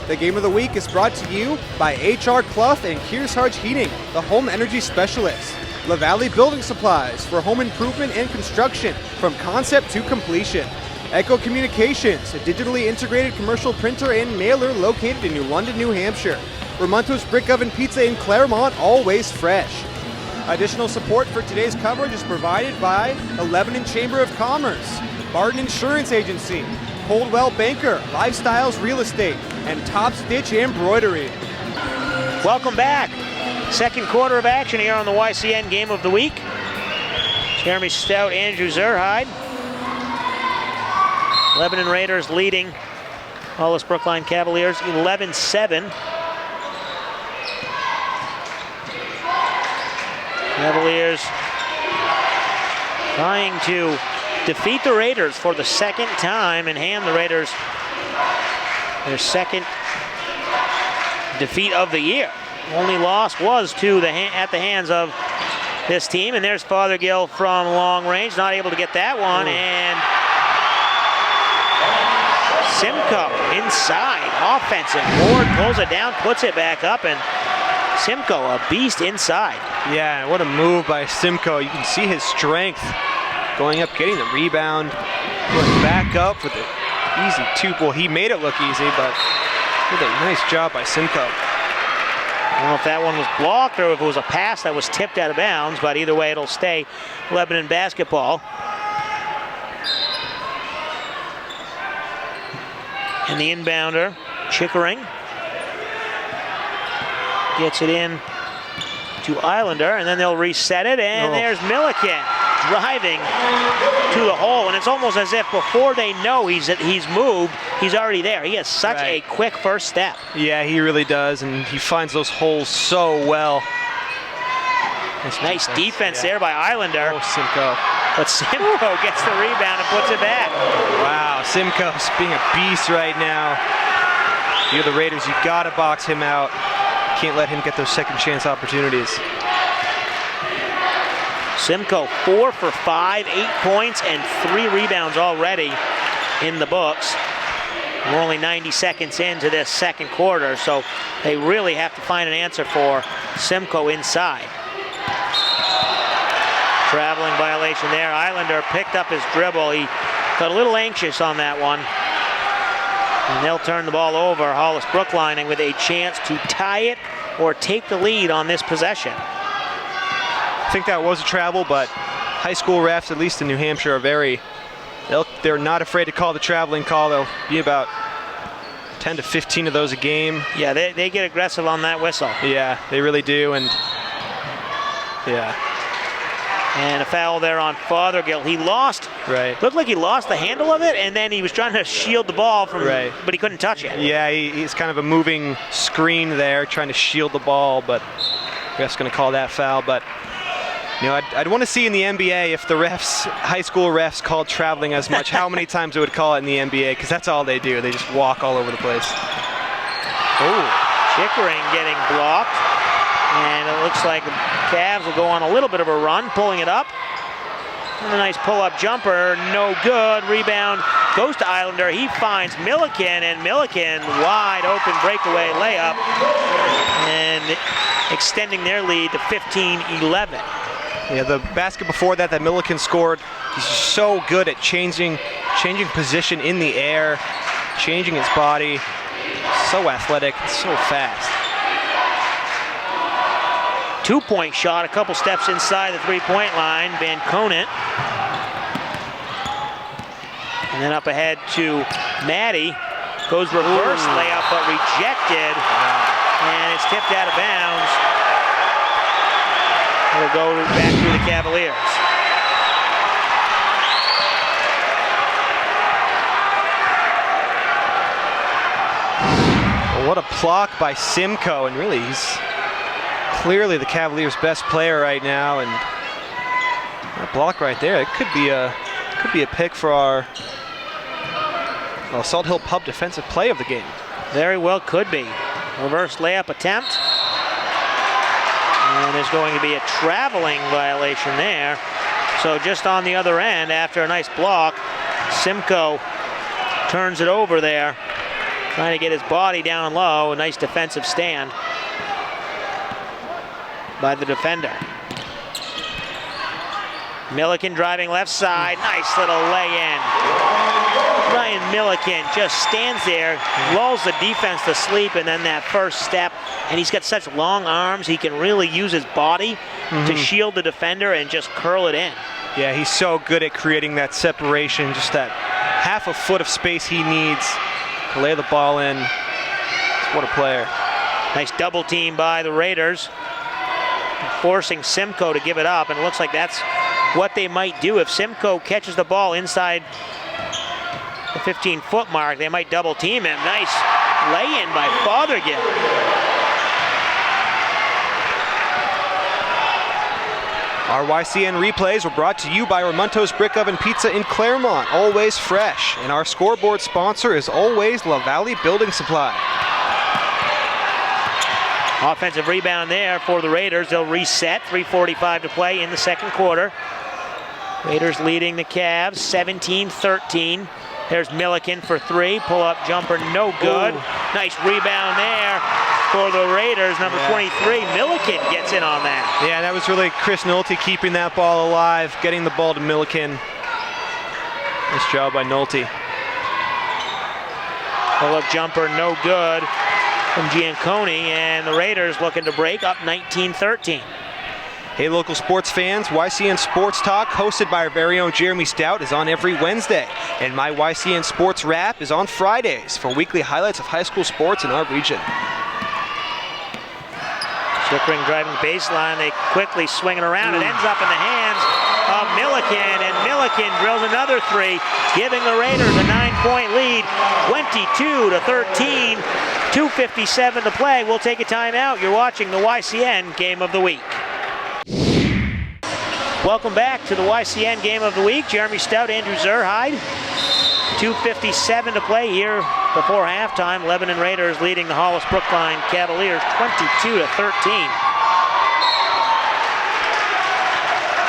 The Game of the Week is brought to you by H.R. Clough and Kearsarge Heating, the home energy specialists. La Valley Building Supplies for home improvement and construction from concept to completion. Echo Communications, a digitally integrated commercial printer and mailer located in New London, New Hampshire. Ramonto's Brick Oven Pizza in Claremont, always fresh. Additional support for today's coverage is provided by the Lebanon Chamber of Commerce, Barton Insurance Agency, Coldwell Banker, Lifestyles Real Estate, and Top Stitch Embroidery. Welcome back. Second quarter of action here on the YCN Game of the Week. Jeremy Stout, Andrew Zerhide. Lebanon Raiders leading Hollis-Brookline Cavaliers 11-7. Cavaliers trying to defeat the Raiders for the second time and hand the Raiders their second defeat of the year. Only loss was at the hands of this team, and there's Fothergill from long range, not able to get that one, and Simcoe inside, offensive board, pulls it down, puts it back up, and Simcoe, a beast inside. Yeah, what a move by Simcoe. You can see his strength going up, getting the rebound, going back up with an easy two. Well, he made it look easy, but did a nice job by Simcoe. I don't know if that one was blocked or if it was a pass that was tipped out of bounds, but either way, it'll stay Lebanon basketball. And the inbounder, Chickering, gets it in to Islander, and then they'll reset it, and there's Milliken driving to the hole, and it's almost as if before they know he's moved, he's already there. He has such a quick first step. Yeah, he really does, and he finds those holes so well. Nice defense there by Islander. Oh, Simcoe. But Simcoe gets the rebound and puts it back. Wow, Simcoe's being a beast right now. You're the Raiders, you gotta box him out. Can't let him get those second chance opportunities. Simcoe 4 for 5, 8 points and 3 rebounds already in the books. We're only 90 seconds into this second quarter, so they really have to find an answer for Simcoe inside. Traveling violation there. Islander picked up his dribble. He got a little anxious on that one. And they'll turn the ball over, Hollis-Brookline, with a chance to tie it or take the lead on this possession. I think that was a travel, but high school refs, at least in New Hampshire, are they're not afraid to call the traveling call. There'll be about 10 to 15 of those a game. Yeah, they get aggressive on that whistle. Yeah, they really do, and yeah. And a foul there on Fothergill. Looked like he lost the handle of it, and then he was trying to shield the ball from, but he couldn't touch it. Yeah, he's kind of a moving screen there, trying to shield the ball, but ref's going to call that foul. But you know, I'd want to see in the NBA if the high school refs called traveling as much, how many times they would call it in the NBA, because that's all they do. They just walk all over the place. Oh, Chickering getting blocked. And it looks like the Cavs will go on a little bit of a run, pulling it up. And a nice pull-up jumper, no good. Rebound goes to Islander. He finds Milliken, and Milliken wide open breakaway layup, and extending their lead to 15-11. Yeah, the basket before that Milliken scored, he's so good at changing position in the air, changing his body. So athletic, so fast. 2-point shot, a couple steps inside the three-point line. Van Conant. And then up ahead to Maddie. Goes reverse layup, but rejected. And it's tipped out of bounds. It'll go back to the Cavaliers. Well, what a block by Simcoe, and really he's clearly the Cavaliers' best player right now, and that block right there, it could be a pick for our Salt Hill Pub defensive play of the game. Very well could be. Reverse layup attempt. And there's going to be a traveling violation there. So just on the other end, after a nice block, Simcoe turns it over there. Trying to get his body down low. A nice defensive stand by the defender. Milliken driving left side. Nice little lay-in. Ryan Milliken just stands there, lulls the defense to sleep, and then that first step. And he's got such long arms, he can really use his body to shield the defender and just curl it in. Yeah, he's so good at creating that separation, just that half a foot of space he needs to lay the ball in. What a player. Nice double team by the Raiders, forcing Simcoe to give it up, and it looks like that's what they might do. If Simcoe catches the ball inside the 15-foot mark, they might double team him. Nice lay-in by Fothergill. Our YCN replays were brought to you by Ramonto's Brick Oven Pizza in Claremont, always fresh. And our scoreboard sponsor is always La Valley Building Supply. Offensive rebound there for the Raiders. They'll reset, 3:45 to play in the second quarter. Raiders leading the Cavs, 17-13. There's Milliken for three, pull-up jumper, no good. Ooh. Nice rebound there for the Raiders, number 23. Milliken gets in on that. Yeah, that was really Chris Nolte keeping that ball alive, getting the ball to Milliken. Nice job by Nolte. Pull-up jumper, no good from Gianconi, and the Raiders looking to break up 19-13. Hey local sports fans, YCN Sports Talk, hosted by our very own Jeremy Stout, is on every Wednesday. And my YCN Sports Wrap is on Fridays for weekly highlights of high school sports in our region. Chickering driving baseline, they quickly swing it around. It ends up in the hands of Milliken, and Milliken drills another three, giving the Raiders a 9-point lead, 22-13, 2:57 to play. We'll take a timeout. You're watching the YCN Game of the Week. Welcome back to the YCN Game of the Week. Jeremy Stout, Andrew Zerhide. 2:57 to play here before halftime. Lebanon Raiders leading the Hollis-Brookline Cavaliers 22-13.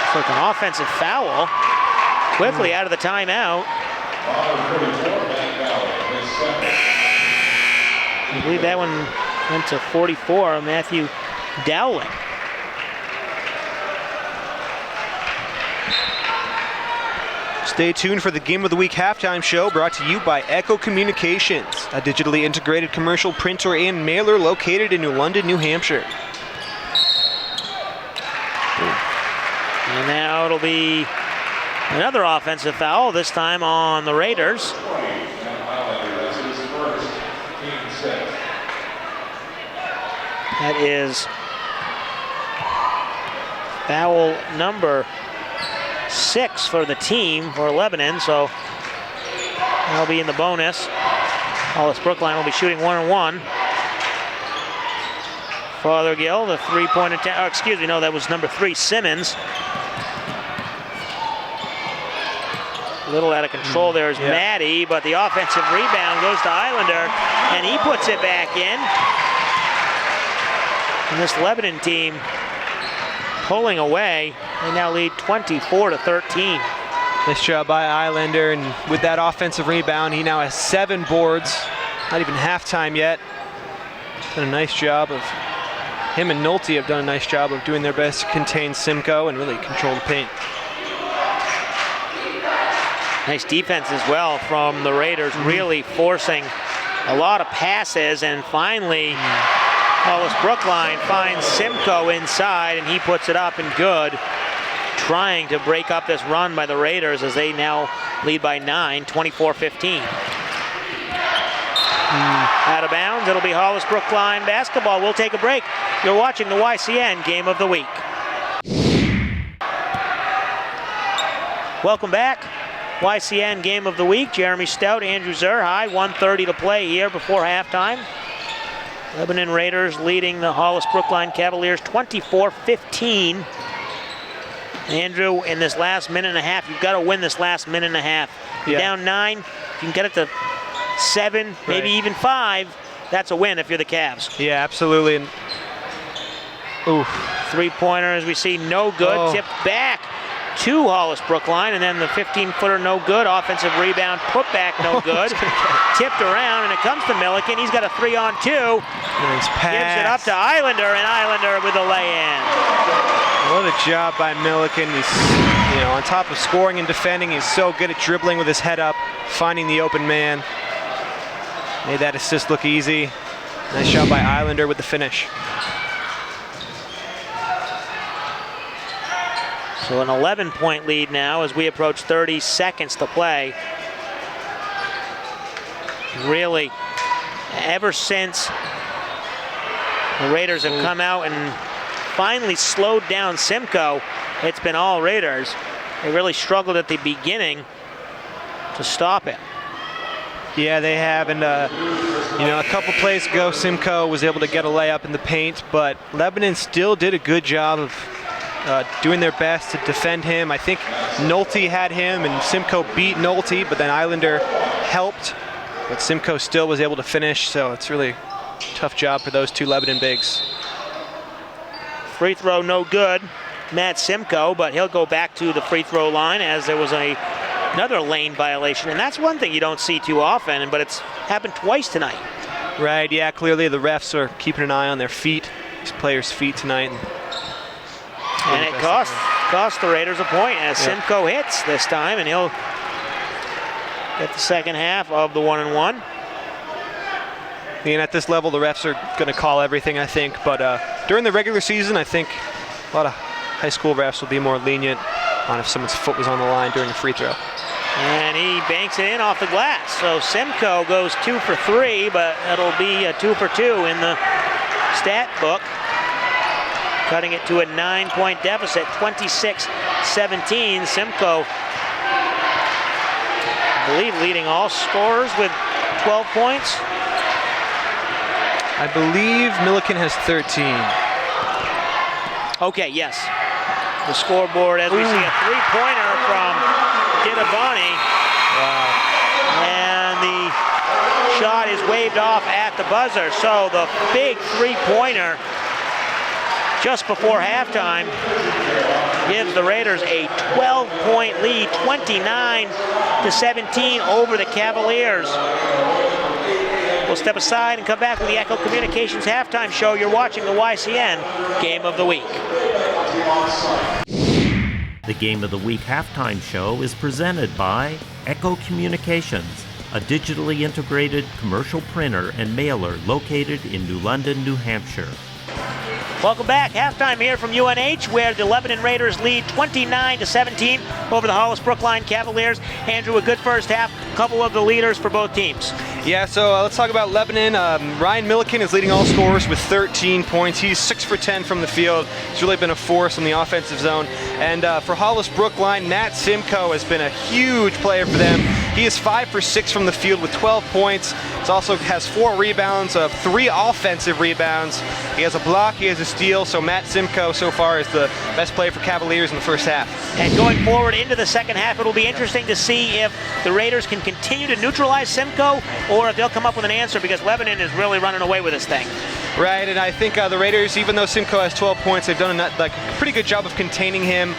It's like an offensive foul. Quickly out of the timeout. I believe that one went to 44, Matthew Dowling. Stay tuned for the Game of the Week halftime show, brought to you by Echo Communications, a digitally integrated commercial printer and mailer located in New London, New Hampshire. And now it'll be another offensive foul, this time on the Raiders. That is foul number 6 for the team for Lebanon, so that'll be in the bonus. Hollis-Brookline will be shooting 1-on-1. Fothergill, the three-point attempt. Oh, excuse me, no, that was number 3, Simmons. A little out of control there is Maddie, but the offensive rebound goes to Islander, and he puts it back in. And this Lebanon team pulling away. They now lead 24-13. Nice job by Islander, and with that offensive rebound, he now has 7 boards. Not even halftime yet. Done a nice job of, him and Nolte have done a nice job of doing their best to contain Simcoe and really control the paint. Nice defense as well from the Raiders, really forcing a lot of passes, and finally Hollis-Brookline finds Simcoe inside, and he puts it up and good, trying to break up this run by the Raiders as they now lead by 9, 24-15. Out of bounds, it'll be Hollis-Brookline basketball. We'll take a break. You're watching the YCN Game of the Week. Welcome back. YCN Game of the Week. Jeremy Stout, Andrew Zerhide, 1:30 to play here before halftime. Lebanon Raiders leading the Hollis-Brookline Cavaliers 24-15. Andrew, in this last minute and a half, you've got to win this last minute and a half. You're down 9, you can get it to 7, maybe even 5. That's a win if you're the Cavs. Yeah, absolutely. And, ooh. Three-pointer, as we see, no good. Tipped back to Hollis-Brookline, and then the 15-footer no good. Offensive rebound, put back no good. Tipped around, and it comes to Milliken. He's got a 3-on-2. Nice pass. Gives it up to Islander, and Islander with a lay-in. What a job by Milliken. He's, on top of scoring and defending, he's so good at dribbling with his head up, finding the open man. Made that assist look easy. Nice shot by Islander with the finish. So an 11-point lead now as we approach 30 seconds to play. Really, ever since the Raiders have come out and finally slowed down Simcoe, it's been all Raiders. They really struggled at the beginning to stop it. Yeah, they have, and a couple plays ago, Simcoe was able to get a layup in the paint, but Lebanon still did a good job of doing their best to defend him. I think Nolte had him, and Simcoe beat Nolte, but then Islander helped, but Simcoe still was able to finish, so it's really a tough job for those two Lebanon bigs. Free throw no good, Matt Simcoe, but he'll go back to the free throw line as there was another lane violation, and that's one thing you don't see too often, but it's happened twice tonight. Right, yeah, clearly the refs are keeping an eye on their feet, these players' feet tonight. And it cost the Raiders a point as Simcoe hits this time, and he'll get the second half of the 1-and-1. And at this level, the refs are going to call everything, I think. But during the regular season, I think a lot of high school refs will be more lenient on if someone's foot was on the line during a free throw. And he banks it in off the glass. So Simcoe goes 2 for 3, but it'll be a 2 for 2 in the stat book, cutting it to a 9-point deficit, 26-17. Simcoe, I believe, leading all scorers with 12 points. I believe Milliken has 13. Okay, yes. The scoreboard as we see a three-pointer from DII. Wow. And the shot is waved off at the buzzer. So the big three-pointer just before halftime gives the Raiders a 12-point lead, 29-17 over the Cavaliers. We'll step aside and come back with the Echo Communications halftime show. You're watching the YCN Game of the Week. The Game of the Week halftime show is presented by Echo Communications, a digitally integrated commercial printer and mailer located in New London, New Hampshire. Welcome back. Halftime here from UNH, where the Lebanon Raiders lead 29-17 over the Hollis-Brookline Cavaliers. Andrew, a good first half. A couple of the leaders for both teams. Yeah, so let's talk about Lebanon. Ryan Milliken is leading all scorers with 13 points. He's 6 for 10 from the field. He's really been a force in the offensive zone. And for Hollis-Brookline, Matt Simcoe has been a huge player for them. He is 5 for 6 from the field with 12 points. He also has 4 rebounds, 3 offensive rebounds. He has a block, he has a steal. So Matt Simcoe so far is the best player for Cavaliers in the first half. And going forward into the second half, it'll be interesting to see if the Raiders can continue to neutralize Simcoe or if they'll come up with an answer, because Lebanon is really running away with this thing. Right, and I think the Raiders, even though Simcoe has 12 points, they've done a pretty good job of containing him.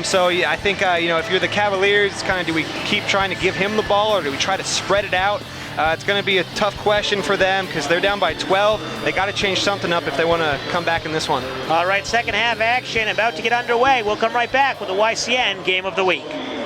So yeah, I think if you're the Cavaliers, it's kind of, do we keep trying to give him the ball or do we try to spread it out? It's going to be a tough question for them because they're down by 12. They got to change something up if they want to come back in this one. All right, second half action about to get underway. We'll come right back with the YCN Game of the Week.